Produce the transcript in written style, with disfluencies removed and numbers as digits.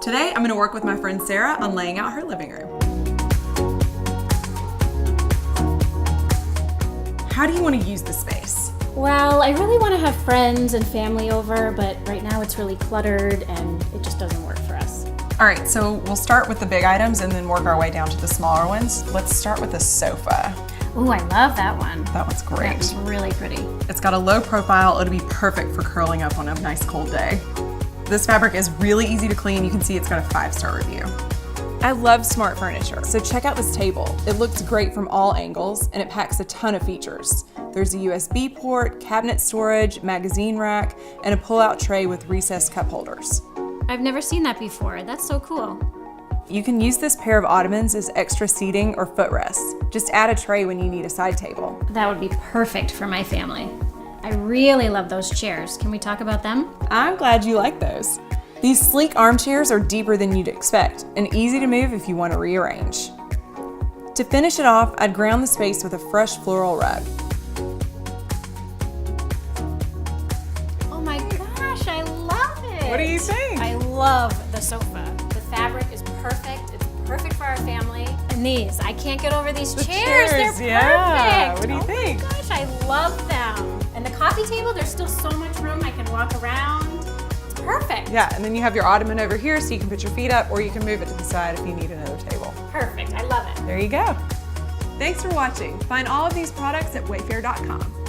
Today, I'm gonna work with my friend Sarah on laying out her living room. How do you want to use the space? Well, I really want to have friends and family over, but right now it's really cluttered and it just doesn't work for us. All right, so we'll start with the big items and then work our way down to the smaller ones. Let's start with the sofa. Ooh, I love that one. That one's great. That's really pretty. It's got a low profile. It'll be perfect for curling up on a nice cold day. This fabric is really easy to clean. You can see it's got a 5-star review. I love smart furniture, so check out this table. It looks great from all angles and it packs a ton of features. There's a USB port, cabinet storage, magazine rack, and a pull-out tray with recessed cup holders. I've never seen that before. That's so cool. You can use this pair of Ottomans as extra seating or footrests. Just add a tray when you need a side table. That would be perfect for my family. I really love those chairs. Can we talk about them? I'm glad you like those. These sleek armchairs are deeper than you'd expect and easy to move if you want to rearrange. To finish it off, I'd ground the space with a fresh floral rug. Oh my gosh, I love it. What do you think? I love the sofa. The fabric is perfect. It's perfect for our family. And these, I can't get over these chairs. They're perfect. Yeah. What do you think? Oh my gosh, I love them. And the coffee table, there's still so much room. I can walk around. It's perfect. Yeah, and then you have your ottoman over here so you can put your feet up or you can move it to the side if you need another table. Perfect, I love it. There you go. Thanks for watching. Find all of these products at wayfair.com.